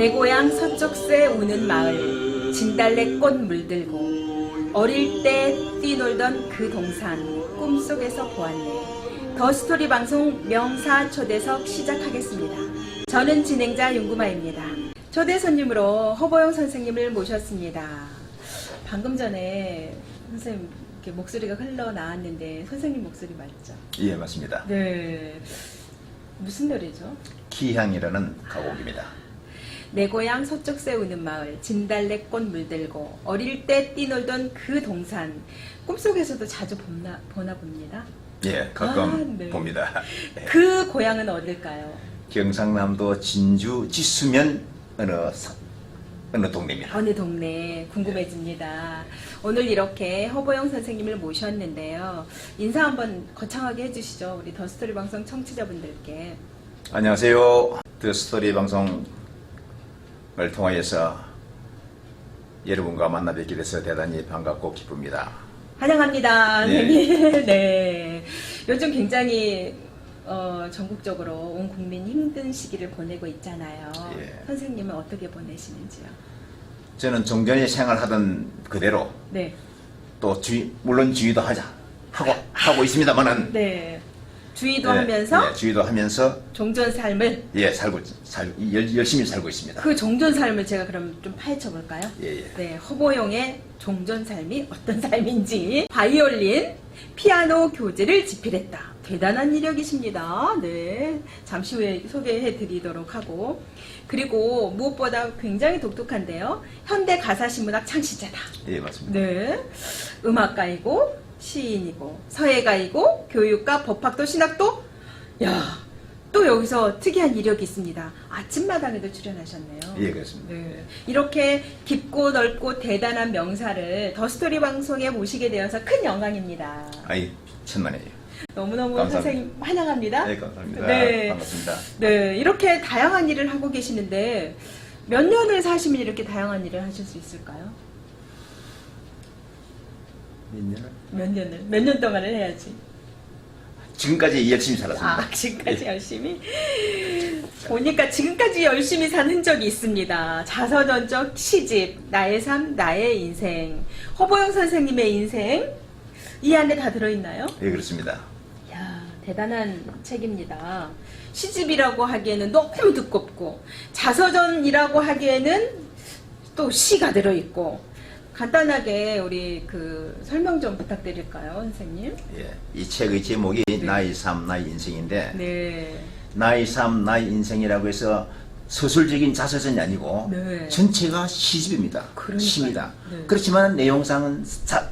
내 고향 서쪽새 우는 마을 진달래 꽃 물들고 어릴 때 뛰놀던 그 동산 꿈속에서 보았네. 더스토리 방송 명사 초대석 시작하겠습니다. 저는 진행자 윤구마입니다. 초대 손님으로 허보영 선생님을 모셨습니다. 방금 전에 선생님 이렇게 목소리가 흘러나왔는데 선생님 목소리 맞죠? 예, 맞습니다. 네. 무슨 노래죠? 기향이라는 가곡입니다. 내 고향 서쪽새 우는 마을 진달래 꽃 물들고 어릴 때 뛰놀던 그 동산 꿈속에서도 자주 보나 봅니다. 예, 가끔 네. 봅니다. 예. 그 고향은 어딜까요? 경상남도 진주 지수면 어느 동네입니다. 어느 동네 궁금해집니다. 오늘 이렇게 허보영 선생님을 모셨는데요. 인사 한번 거창하게 해주시죠. 우리 더스토리 방송 청취자분들께. 안녕하세요. 더스토리 방송을 통하여서 여러분과 만나 뵙게 돼서 대단히 반갑고 기쁩니다. 환영합니다, 네. 선생님. 네. 요즘 굉장히 전국적으로 온 국민 힘든 시기를 보내고 있잖아요. 예. 선생님은 어떻게 보내시는지요? 저는 종전에 생활하던 그대로 네. 또 물론 주의도 하고 있습니다만은 네. 주의도 예, 하면서 예, 주의도 하면서 종전 삶을 예, 열심히 살고 있습니다. 그 종전 삶을 제가 그럼 좀 파헤쳐 볼까요? 예, 예. 네, 허보용의 종전 삶이 어떤 삶인지 바이올린, 피아노 교재를 집필했다. 대단한 이력이십니다. 네, 잠시 후에 소개해 드리도록 하고 그리고 무엇보다 굉장히 독특한데요. 현대 가사신문학 창시자다. 예, 맞습니다. 네, 음악가이고 시인이고 서예가이고 교육가, 법학도, 신학도 야, 또 여기서 특이한 이력이 있습니다. 아침마당에도 출연하셨네요. 예, 그렇습니다. 네, 이렇게 깊고 넓고 대단한 명사를 더스토리 방송에 모시게 되어서 큰 영광입니다. 아이, 천만에요. 너무너무 감사합니다. 선생님 환영합니다. 네, 감사합니다. 네. 반갑습니다. 네, 이렇게 다양한 일을 하고 계시는데 몇 년을 사시면 이렇게 다양한 일을 하실 수 있을까요? 몇 년 동안을 해야지. 지금까지 열심히 살았습니다. 아, 지금까지 열심히? 보니까 지금까지 열심히 산 흔적이 있습니다. 자서전적 시집, 나의 삶, 나의 인생. 허보영 선생님의 인생, 이 안에 다 들어있나요? 예, 그렇습니다. 이야, 대단한 책입니다. 시집이라고 하기에는 너무 두껍고, 자서전이라고 하기에는 또 시가 들어있고, 간단하게 우리 그 설명 좀 부탁드릴까요, 선생님? 예, 이 책의 제목이 나의 삶, 나의 인생인데 네. 나의 삶, 나의 인생이라고 해서 서술적인 자서전이 아니고 네. 전체가 시집입니다. 그러니까요. 시입니다. 네. 그렇지만 내용상은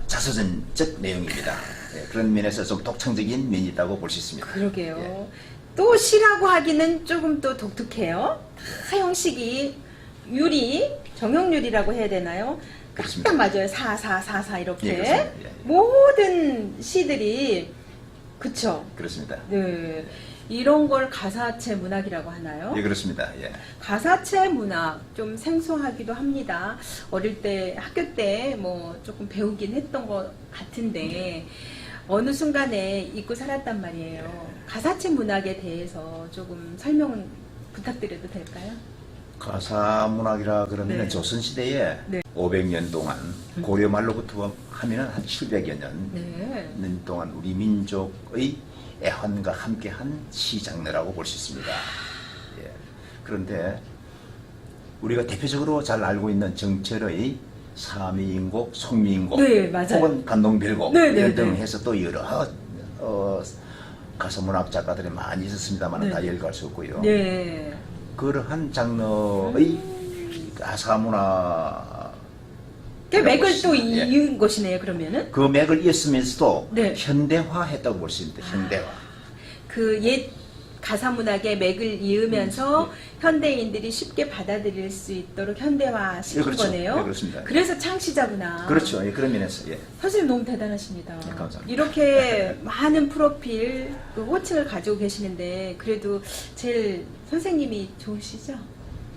자서전적 내용입니다. 예, 그런 면에서 좀 독창적인 면이 있다고 볼 수 있습니다. 그러게요. 예. 또 시라고 하기는 조금 또 독특해요. 다 형식이 정형유리라고 해야 되나요? 그렇습니다. 딱 맞아요. 4 이렇게. 예, 그렇습니다. 예, 예. 모든 시들이 그쵸? 그렇습니다. 네. 이런 걸 가사체 문학이라고 하나요? 예, 그렇습니다. 예. 가사체 문학 좀 생소하기도 합니다. 어릴 때 학교 때 뭐 조금 배우긴 했던 것 같은데 어느 순간에 잊고 살았단 말이에요. 가사체 문학에 대해서 조금 설명 부탁드려도 될까요? 가사 문학이라 그러면 네. 조선시대에 네. 500년 동안 고려 말로부터 하면 한 700여 년 네. 동안 우리 민족의 애환과 함께한 시 장르라고 볼 수 있습니다. 예. 그런데 우리가 대표적으로 잘 알고 있는 정철의 사미인곡, 송미인곡, 네, 맞아요. 혹은 간동별곡 네, 네, 등 네. 해서 또 여러 가사문학 작가들이 많이 있었습니다만 네. 다 열거할 수 없고요. 네. 그러한 장르의 가사문학 그 맥을 또 예. 이은 것이네요, 그러면은. 그 맥을 이었으면서도 네. 현대화했다고 볼 수 있습니다. 현대화. 그 옛 가사문학의 맥을 이으면서 현대인들이 쉽게 받아들일 수 있도록 현대화 시킨 예, 그렇죠. 거네요. 예, 그렇습니다. 그래서 창시자구나. 그렇죠. 예, 그런 면에서 예. 선생님 너무 대단하십니다. 네, 감사합니다. 이렇게 많은 프로필, 그 호칭을 가지고 계시는데 그래도 제일 선생님이 좋으시죠?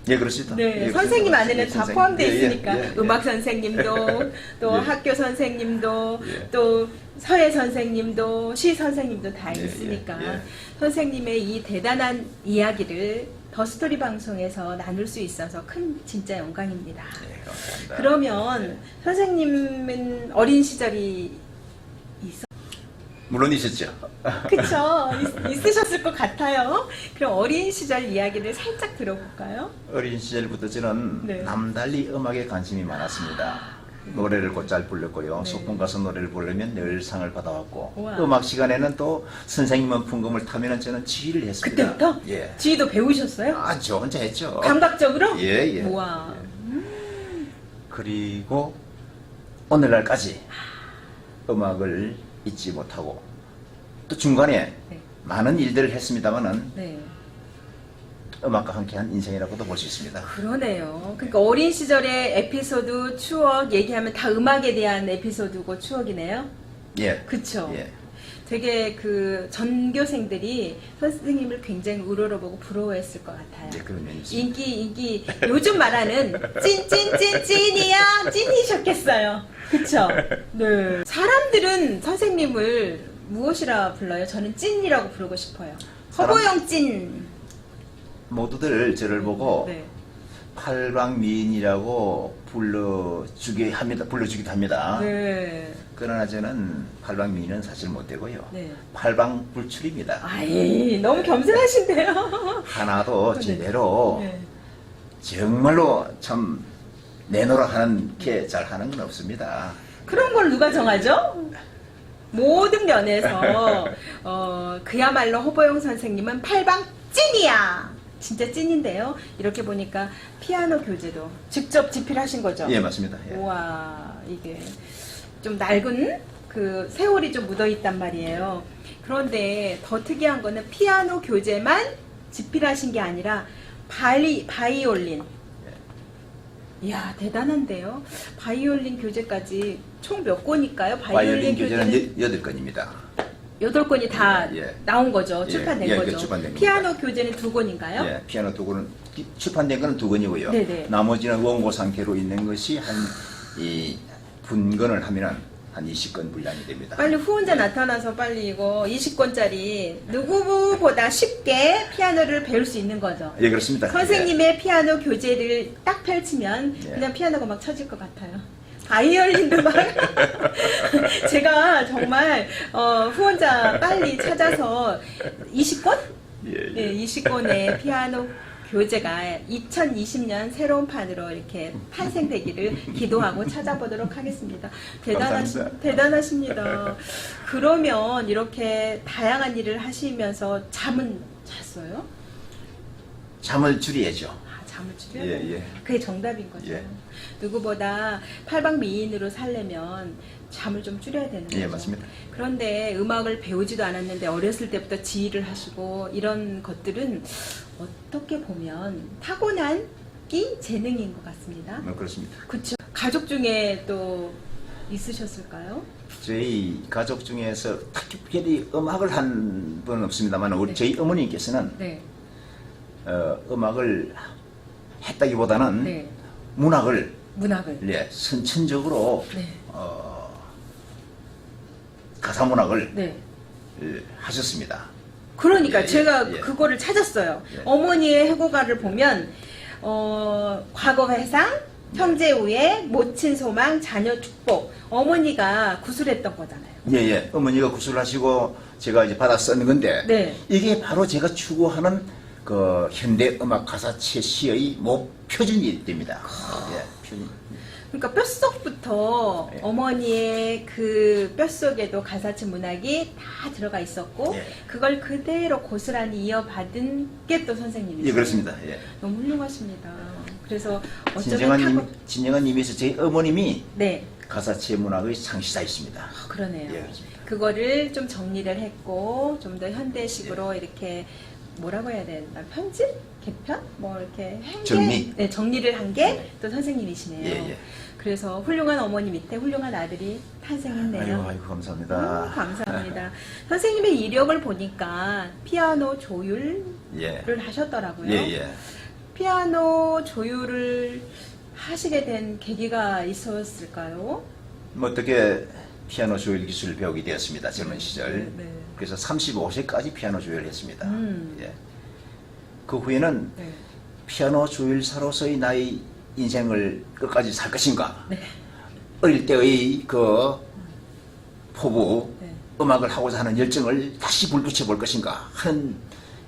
예, 그렇습니다. 네, 예, 선생님 그렇습니다. 안에는 예, 다 선생님. 포함되어 예, 예, 있으니까 예, 예. 음악 선생님도 또 예. 학교 선생님도 예. 또 서예 선생님도 시 선생님도 다 예, 있으니까 예, 예. 선생님의 이 대단한 이야기를 더스토리 방송에서 나눌 수 있어서 큰 진짜 영광입니다. 네, 감사합니다. 그러면 선생님은 어린 시절이 물론 있었죠. 그쵸? 있으셨을 것 같아요. 그럼 어린 시절 이야기를 살짝 들어볼까요? 어린 시절부터 저는 네. 남달리 음악에 관심이 많았습니다. 노래를 곧잘 불렀고요. 네. 소풍 가서 노래를 부르면 늘 상을 받아왔고 우와. 음악 시간에는 또 선생님은 풍금을 타면은 저는 지휘를 했습니다. 그때부터? 예. 지휘도 배우셨어요? 아, 저 혼자 했죠. 감각적으로? 예, 예. 우와. 그리고 오늘날까지 음악을 잊지 못하고 또 중간에 네. 많은 일들을 했습니다만은 네. 음악과 함께한 인생이라고도 볼 수 있습니다. 그러네요. 그러니까 어린 시절의 에피소드, 추억 얘기하면 다 음악에 대한 에피소드고 추억이네요. 예. 그쵸? 예. 되게 그 전교생들이 선생님을 굉장히 우러러보고 부러워했을 것 같아요. 예, 그런 면이 있습니다. 인기 요즘 말하는 찐이야 찐이셨겠어요. 그쵸? 네. 사람들은 선생님을 무엇이라 불러요? 저는 찐이라고 부르고 싶어요. 허보영 찐. 모두들 저를 보고 네. 팔방미인이라고 불러주기도 합니다. 네. 그러나 저는 팔방미인은 사실 못 되고요. 네. 팔방불출입니다. 아이, 너무 겸손하신데요. 하나도 네. 제대로 네. 정말로 참 내노라 하는 게 잘 하는 건 없습니다. 그런 걸 누가 정하죠? 모든 면에서 그야말로 허보영 선생님은 팔방 찐이야. 진짜 찐인데요. 이렇게 보니까 피아노 교재도 직접 집필하신 거죠? 예, 맞습니다. 예. 우와, 이게 좀 낡은 그 세월이 좀 묻어 있단 말이에요. 그런데 더 특이한 거는 피아노 교재만 집필하신 게 아니라 바이올린. 이야, 대단한데요. 바이올린 교재까지 총 몇 권일까요? 바이올린 교재는 8권입니다. 8권이 다 예. 나온 거죠. 예, 출판된 예, 거죠. 출판된 겁니다. 피아노 교재는 2권인가요? 예, 피아노 2권은 출판된 거는 2권이고요. 네네. 나머지는 원고 상태로 있는 것이 이 분건을 하면은 한 20권 분량이 됩니다. 빨리 후원자 나타나서 빨리 이거 20권짜리 누구보다 쉽게 피아노를 배울 수 있는 거죠. 예, 그렇습니다. 선생님의 피아노 교재를 딱 펼치면 예. 그냥 피아노가 막 쳐질 것 같아요. 바이올린도 막 제가 정말 후원자 빨리 찾아서 20권? 예, 네, 20권의 피아노 교재가 2020년 새로운 판으로 이렇게 탄생되기를 기도하고 찾아보도록 하겠습니다. 감사합니다. 대단하십니다. 그러면 이렇게 다양한 일을 하시면서 잠은 잤어요? 잠을 줄여야죠. 잠을 줄여야 예, 돼요. 예. 그게 정답인 거죠. 예. 누구보다 팔방미인으로 살려면 잠을 좀 줄여야 되는 거죠. 예, 맞습니다. 그런데 음악을 배우지도 않았는데 어렸을 때부터 지휘를 하시고 이런 것들은 어떻게 보면 타고난 끼 재능인 것 같습니다. 그렇습니다. 그렇죠. 가족 중에 또 있으셨을까요? 저희 가족 중에서 특별히 음악을 한 분은 없습니다만 우리 네. 저희 어머니께서는 네. 음악을 했다기보다는 네. 문학을 문학을. 선천적으로 네. 가사문학을 네. 하셨습니다. 그러니까 예, 제가 예. 그거를 찾았어요. 예. 어머니의 해고가를 보면 과거 회상, 형제 우애, 모친 소망, 자녀 축복. 어머니가 구술했던 거잖아요. 예. 어머니가 구술하시고 제가 이제 받아 쓴 건데 네. 이게 바로 제가 추구하는 그 현대 음악 가사체 시의 표준이 됩니다. 예, 표준. 그러니까 뼛속부터 예. 어머니의 그 뼛속에도 가사체 문학이 다 들어가 있었고 예. 그걸 그대로 고스란히 이어받은 게 또 선생님이시죠. 예, 그렇습니다. 예. 너무 훌륭하십니다. 그래서 어쩌면 진정한님에서 제 어머님이 네. 가사체 문학의 창시자이십니다. 그러네요. 예, 그렇습니다. 그거를 좀 정리를 했고 좀 더 현대식으로 이렇게 뭐라고 해야 되나 편집? 개편? 뭐 이렇게 한 게, 정리. 네, 정리를 한 게 또 선생님이시네요. 예. 그래서 훌륭한 어머니 밑에 훌륭한 아들이 탄생했네요. 아이고 감사합니다. 감사합니다. 선생님의 이력을 보니까 피아노 조율을 예. 하셨더라고요. 예. 피아노 조율을 하시게 된 계기가 있었을까요? 뭐 어떻게 피아노 조율 기술을 배우게 되었습니다. 젊은 시절. 네. 그래서 35세까지 피아노 조율을 했습니다. 음. 예. 그 후에는 네. 피아노 조율사로서의 나의 인생을 끝까지 살 것인가? 네. 어릴 때의 그 포부, 네. 음악을 하고자 하는 열정을 다시 불붙여 볼 것인가 하는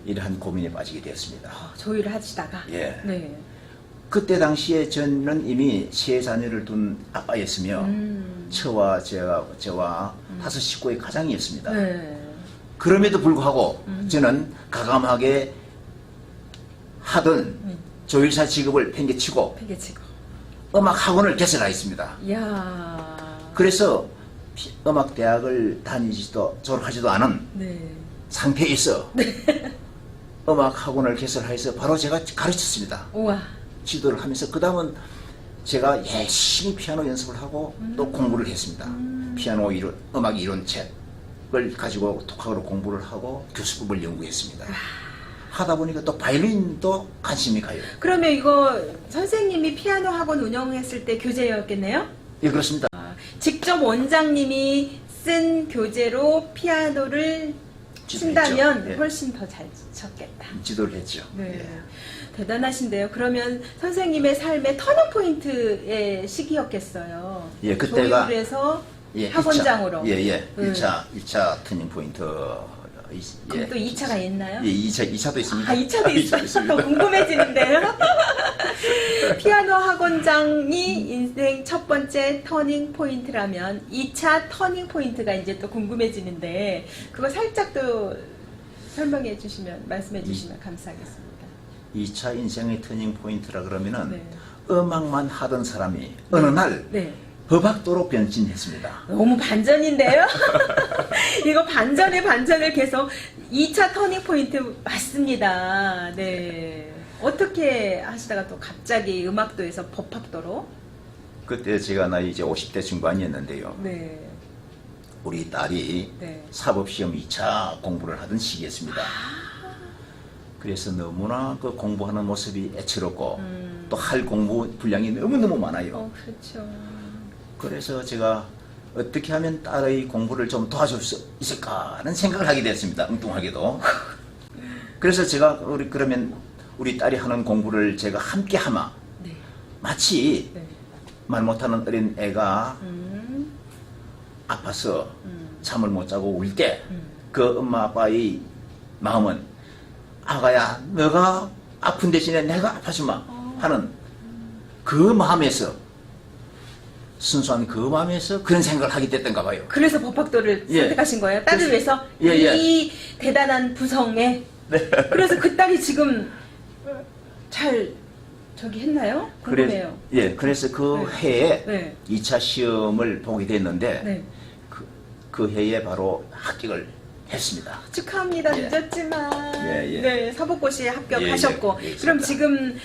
이러한 고민에 빠지게 되었습니다. 조율을 하시다가. 예. 네. 그때 당시에 저는 이미 세 자녀를 둔 아빠였으며 저와 다섯 식구의 가장이었습니다. 네. 그럼에도 불구하고 저는 가감하게 하던 조율사 직업을 팽개치고 팽개치고. 음악 학원을 개설하였습니다. 이야. 그래서 음악 대학을 다니지도 졸업하지도 않은 네. 상태에서 음악 학원을 개설해서 바로 제가 가르쳤습니다. 우와. 지도를 하면서 그 다음은 제가 열심히 피아노 연습을 하고 또 공부를 했습니다. 피아노 이론, 음악 이론책을 가지고 독학으로 공부를 하고 교수법을 연구했습니다. 하다 보니까 또 바이올린도 관심이 가요. 그러면 이거 선생님이 피아노 학원 운영했을 때 교재였겠네요? 예, 그렇습니다. 직접 원장님이 쓴 교재로 피아노를 친다면 예. 훨씬 더 잘 쳤겠다. 지도를 했죠. 네. 예. 대단하신데요. 그러면 선생님의 삶의 터닝 포인트의 시기였겠어요. 예, 그때가 조율에서 예, 학원장으로. 1차, 예. 1차 터닝 포인트. 그럼 또 2차가 있나요? 예, 2차도 있습니다. 아, 2차도 있어요? 더 궁금해지는데요? 피아노 학원장이 인생 첫 번째 터닝 포인트라면 2차 터닝 포인트가 이제 또 궁금해지는데 그거 살짝 또 설명해 주시면, 말씀해 주시면 감사하겠습니다. 2차 인생의 터닝 포인트라 그러면은 네. 음악만 하던 사람이 어느 날 네. 법학도로 변신했습니다. 너무 반전인데요? 이거 반전의 반전을 계속 2차 터닝 포인트 맞습니다. 네. 어떻게 하시다가 또 갑자기 음악도에서 법학도로? 그때 제가 나이 이제 50대 중반이었는데요. 네. 우리 딸이 네. 사법시험 2차 공부를 하던 시기였습니다. 그래서 너무나 그 공부하는 모습이 애처롭고 또 할 공부 분량이 너무너무 많아요. 그렇죠. 그래서 제가 어떻게 하면 딸의 공부를 좀 도와줄 수 있을까 하는 생각을 하게 됐습니다. 엉뚱하게도. 그래서 제가 그러면 우리 딸이 하는 공부를 제가 함께 하마. 네. 마치 네. 말 못하는 어린 애가 아파서 잠을 못 자고 울 때 그 엄마 아빠의 마음은 아가야 너가 아픈 대신에 내가 아파주마 하는 그 마음에서 순수한 그 마음에서 그런 생각을 하게 됐던가 봐요. 그래서 법학도를 예. 선택하신 거예요? 딸을 그래서- 위해서? 예, 예. 이 대단한 부성에. 네. 그래서 그 딸이 지금 잘 저기 했나요? 궁금해요. 그래서 그 네. 해에 네. 2차 시험을 보게 됐는데 네. 그 해에 바로 합격을 했습니다. 축하합니다. 예. 늦었지만. 예, 예. 네, 사법고시에 합격하셨고. 예, 예, 그럼 그렇습니다. 지금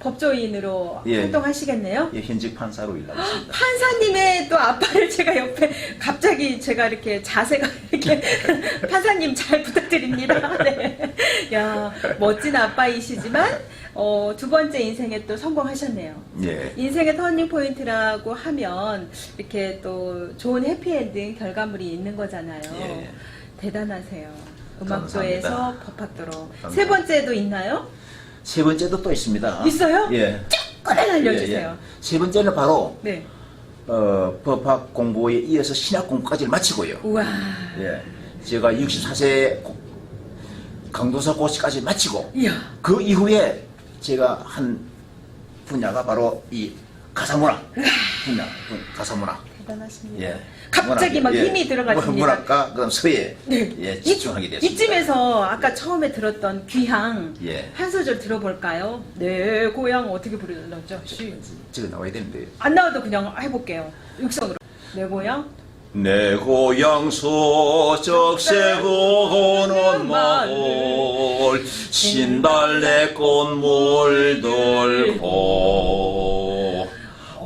법조인으로 예. 활동하시겠네요? 예, 현직 판사로 일하고 있습니다. 판사님의 또 아빠를 제가 옆에 갑자기 제가 이렇게 자세가 이렇게 판사님 잘 부탁드립니다. 네. 야, 멋진 아빠이시지만 두 번째 인생에 또 성공하셨네요. 예. 인생의 터닝 포인트라고 하면 이렇게 또 좋은 해피엔딩 결과물이 있는 거잖아요. 예. 대단하세요. 음악도에서 감사합니다. 법학도로. 감사합니다. 세 번째도 있나요? 세 번째도 또 있습니다. 있어요? 예. 조금 알려주세요. 예. 세 번째는 바로 네. 법학 공부에 이어서 신학 공부까지 마치고요. 우와. 예. 제가 64세 강도사 고시까지 마치고 이야. 그 이후에 제가 한 분야가 바로 이 가사문학 가사문학. 대단하십니다. 예. 갑자기 막 힘이 들어가십니다. 문학과 그다음 서예 네. 예, 집중하게 됐습니다. 이쯤에서 아까 처음에 들었던 귀향 예. 한 소절 들어볼까요? 내 고향 어떻게 부르셨죠? 지금 나와야 되는데. 안 나와도 그냥 해볼게요. 육성으로. 내 고향? 내 고향 서쪽 새고는 마을 신달래꽃 물들고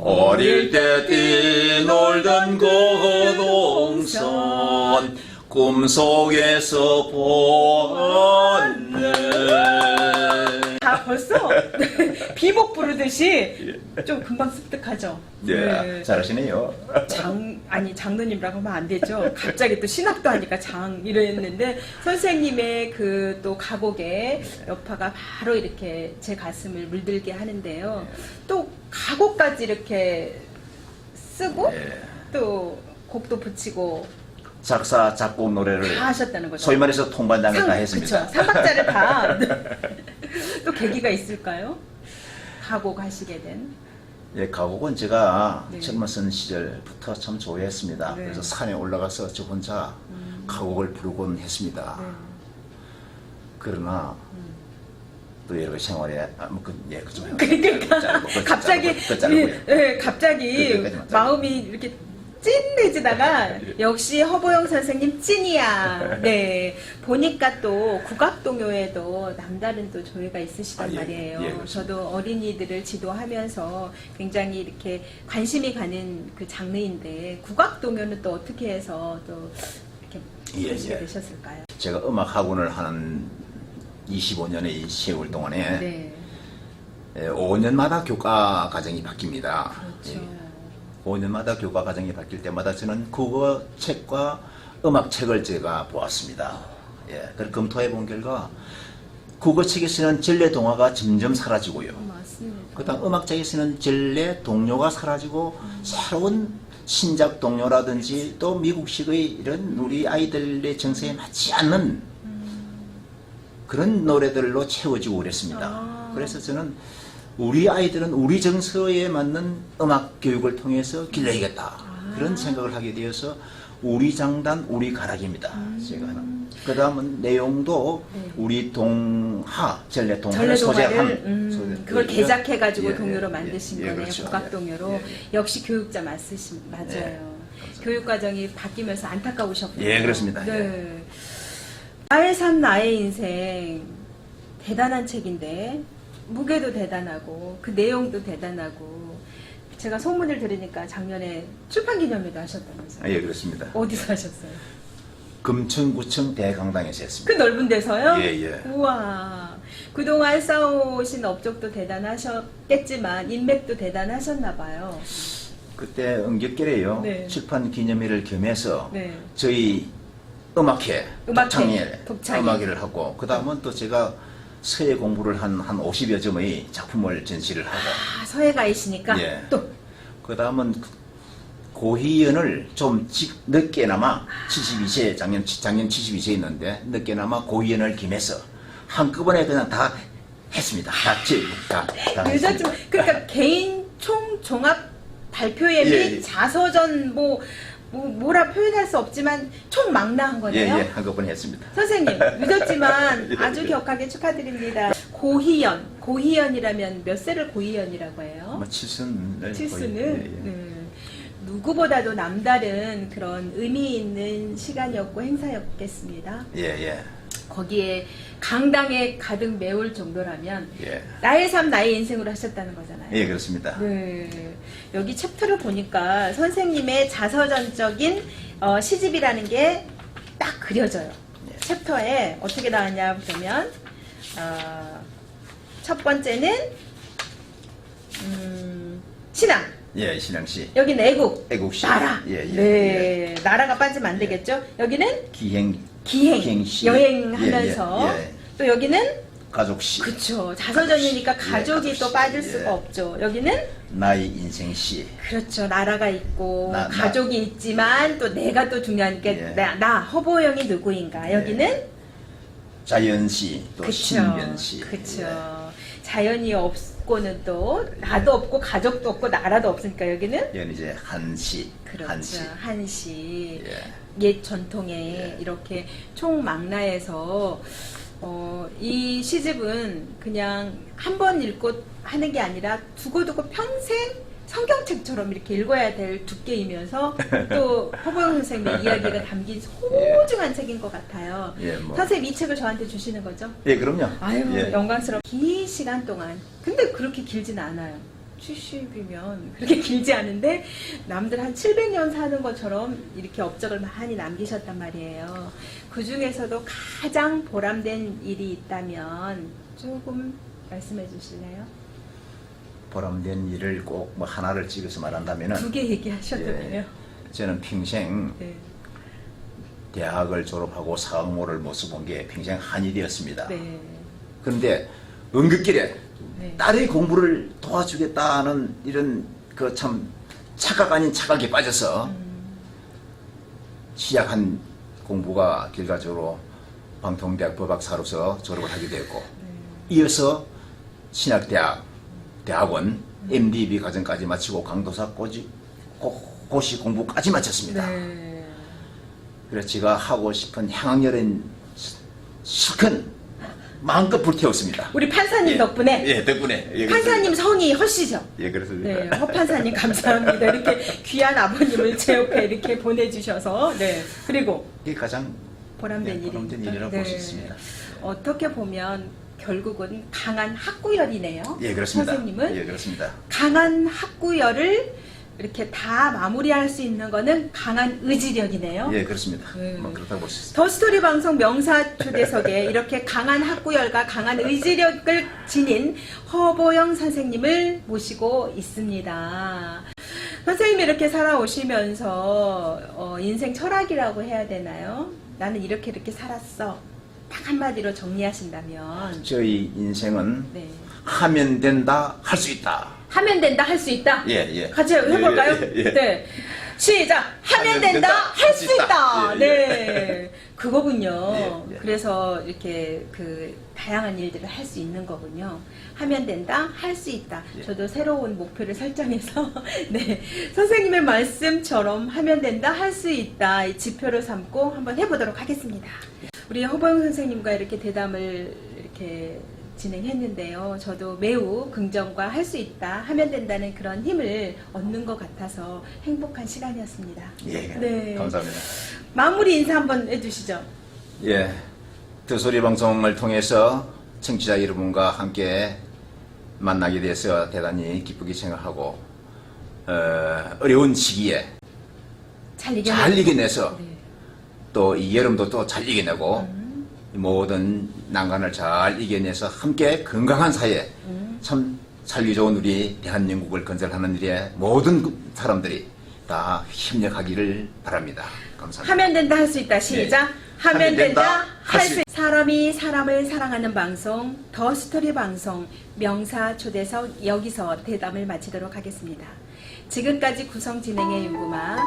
어릴 때 뛰놀던 그 동산 꿈속에서 보았네. 다 벌써 비복 부르듯이 좀 금방 습득하죠. 네, 잘하시네요. 장로님이라고 하면 안 되죠. 갑자기 또 신학도 하니까 이랬는데 선생님의 그 또 가곡의 여파가 바로 이렇게 제 가슴을 물들게 하는데요. 또 가곡까지 이렇게 쓰고 네. 또 곡도 붙이고 작사, 작곡, 노래를 다 하셨다는 거죠. 소위 말해서 통반장을 다 했습니다. 그쵸. 3박자를 다. 또 계기가 있을까요? 가곡 하시게 된. 예, 가곡은 제가 네. 젊었던 시절부터 참 좋아했습니다. 네. 그래서 산에 올라가서 저 혼자 가곡을 부르곤 했습니다. 네. 그러나 또 여러 생활에 그좀 그러니까 갑자기 갑자기 여기까지만 짧고. 마음이 이렇게 찐해지다가 역시 허보영 선생님 찐이야. 네, 보니까 또 국악동요에도 남다른 또 조예가 있으시단 아, 예. 말이에요. 예, 그렇습니다. 저도 어린이들을 지도하면서 굉장히 이렇게 관심이 가는 그 장르인데 국악동요는 또 어떻게 해서 또 이렇게 예, 보시게 예. 되셨을까요? 제가 음악 학원을 하는 25년의 세월 동안에 네, 5년마다 교과 과정이 바뀝니다. 그렇죠. 5년마다 교과 과정이 바뀔 때마다 저는 국어 책과 음악 책을 제가 보았습니다. 예, 그걸 검토해 본 결과 국어 책에서는 전래 동화가 점점 사라지고요. 맞습니다. 그다음 음악 책에서는 전래 동요가 사라지고 새로운 신작 동요라든지 또 미국식의 이런 우리 아이들의 정서에 맞지 않는 그런 노래들로 채워지고 그랬습니다. 아. 그래서 저는 우리 아이들은 우리 정서에 맞는 음악 교육을 통해서 길러야겠다. 그런 생각을 하게 되어서 우리 장단, 우리 가락입니다. 제가 하는. 그 다음은 내용도 네. 우리 동화, 전래 전래 동화를 소재한. 동화를 그걸 개작해가지고 동요로 만드신 예, 거네요. 그렇죠. 국악동요로. 예, 예. 역시 교육자 맞아요. 감사합니다. 교육 과정이 바뀌면서 안타까우셨군요. 예, 그렇습니다. 네. 나의 삶 나의 인생 대단한 책인데 무게도 대단하고 그 내용도 대단하고 제가 소문을 들으니까 작년에 출판기념회도 하셨다면서요. 예, 그렇습니다. 어디서 하셨어요? 금천구청 대강당에서 했습니다. 그 넓은 데서요? 예, 예. 우와. 그동안 쌓아오신 업적도 대단하셨겠지만 인맥도 대단하셨나 봐요. 그때 은격결에요. 네. 출판 기념회를 겸해서 네. 저희 음악회, 독창회. 음악회를 하고 그 다음은 또 제가 서예 공부를 한 50여 점의 작품을 전시를 하고 아, 서예가이시니까 예. 또 그 다음은 고희연을 좀 늦게나마 72세 작년 72세였는데 늦게나마 고희연을 김해서 한꺼번에 그냥 다 했습니다. 다 늦었지만 했습니다. 그러니까 개인 총 종합 발표회 및 예, 예. 자서전 뭐라 표현할 수 없지만 총 망라한 거네요. 예, 한꺼번에 했습니다. 선생님 늦었지만 예, 아주 예. 격하게 축하드립니다. 고희연이라면 몇 세를 고희연이라고 해요? 아마 칠순을 칠수는 거의, 예, 예. 누구보다도 남다른 그런 의미 있는 시간이었고 행사였겠습니다. 예, 예. 거기에 강당에 가득 메울 정도라면 예. 나의 삶 나의 인생으로 하셨다는 거잖아요. 예, 그렇습니다. 네. 여기 챕터를 보니까 선생님의 자서전적인 시집이라는 게 딱 그려져요. 예. 챕터에 어떻게 나왔냐 보면 첫 번째는 신앙. 예, 신앙시. 여기는 애국시. 나라. 예, 예, 네, 나라가 빠지면 안 되겠죠. 여기는 기행, 기행, 기행시. 여행하면서 예, 예, 예. 또 여기는 가족시. 그쵸. 자서전이니까 예, 가족이 또 가족시. 빠질 예. 수가 없죠. 여기는 나의 인생시. 그렇죠. 나라가 있고 나. 가족이 있지만 또 내가 또 중요하니까 예. 나 허보영이 누구인가. 여기는 자연시, 또 그쵸. 신변시. 그쵸. 자연이 없고는 또 나도 없고 가족도 없고 나라도 없으니까 여기는 예, 이제 한시. 그렇죠. 한시. 한시. 예. 옛 전통에 이렇게 총망라해서 이 시집은 그냥 한 번 읽고 하는 게 아니라 두고두고 평생 성경책처럼 이렇게 읽어야 될 두께이면서 또 허보영 선생님의 이야기가 담긴 소중한 책인 것 같아요. 예, 뭐. 선생님 이 책을 저한테 주시는 거죠? 예, 그럼요. 아유 예. 영광스러워. 긴 시간 동안 근데 그렇게 길진 않아요. 70이면 그렇게 길지 않은데 남들 한 700년 사는 것처럼 이렇게 업적을 많이 남기셨단 말이에요. 그 중에서도 가장 보람된 일이 있다면 조금 말씀해 주실래요? 보람된 일을 꼭 뭐 하나를 집에서 말한다면은 2개 얘기하셔도 예. 돼요. 저는 평생 네. 대학을 졸업하고 사학모를 모습 본 게 평생 한이 되었습니다. 네. 그런데 응급길에 네. 딸의 공부를 도와주겠다는 이런 그 참 착각 아닌 착각에 빠져서 시작한 공부가 결과적으로 방통대학 법학사로서 졸업을 하게 되었고 이어서 신학대학 대학원 MDB 과정까지 마치고 강도사 고시 공부까지 마쳤습니다. 네. 그래서 제가 하고 싶은 향학열은 실컷 마음껏 불태웠습니다. 우리 판사님 덕분에 예, 덕분에. 예, 판사님 성이 허시죠? 예, 그렇습니다. 네, 허 판사님 감사합니다. 이렇게 귀한 아버님을 제 옆에 이렇게 보내주셔서 네. 그리고 이게 가장 보람된 보람된 일이라고 볼 수 있습니다. 어떻게 보면 결국은 강한 학구열이네요. 예, 그렇습니다. 선생님은 예, 그렇습니다. 강한 학구열을 이렇게 다 마무리할 수 있는 거는 강한 의지력이네요. 예, 그렇습니다. 네. 뭐 그렇다고 볼 수 있습니다. 더스토리 방송 명사 초대석에 이렇게 강한 학구열과 강한 의지력을 지닌 허보영 선생님을 모시고 있습니다. 선생님이 이렇게 살아오시면서 인생 철학이라고 해야 되나요? 나는 이렇게 살았어. 딱 한마디로 정리하신다면 저희 인생은 네. 하면 된다, 할 수 있다. 하면 된다, 할 수 있다. 예, 예. 같이 해볼까요? 예, 예, 예. 네. 시작! 하면 된다, 할 수 있다. 예, 예. 네. 그거군요. 예, 예. 그래서 이렇게 다양한 일들을 할 수 있는 거군요. 하면 된다, 할 수 있다. 예. 저도 새로운 목표를 설정해서, 네. 선생님의 말씀처럼 하면 된다, 할 수 있다. 이 지표를 삼고 한번 해보도록 하겠습니다. 우리 허보영 선생님과 이렇게 대담을 이렇게 진행했는데요. 저도 매우 긍정과 할 수 있다, 하면 된다는 그런 힘을 얻는 것 같아서 행복한 시간이었습니다. 예, 네. 감사합니다. 마무리 인사 한번 해주시죠. 예, 드소리 방송을 통해서 청취자 여러분과 함께 만나게 돼서 대단히 기쁘게 생각하고 어려운 시기에 잘 잘 이겨내서 네. 또 이 여름도 또 잘 이겨내고 모든 난관을 잘 이겨내서 함께 건강한 사회 참 살기 좋은 우리 대한민국을 건설하는 일에 모든 사람들이 다 협력하기를 바랍니다. 감사합니다. 하면 된다, 할 수 있다. 시작. 네. 하면 된다, 할 수 있다. 사람이 사람을 사랑하는 방송, 더 스토리 방송, 명사 초대석 여기서 대담을 마치도록 하겠습니다. 지금까지 구성 진행의 윤구마,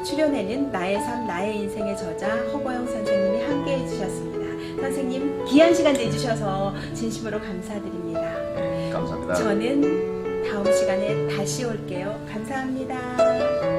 출연에는 나의 삶, 나의 인생의 저자 허보영 선생님이 함께 해주셨습니다. 선생님, 귀한 시간 내주셔서 진심으로 감사드립니다. 감사합니다. 저는 다음 시간에 다시 올게요. 감사합니다.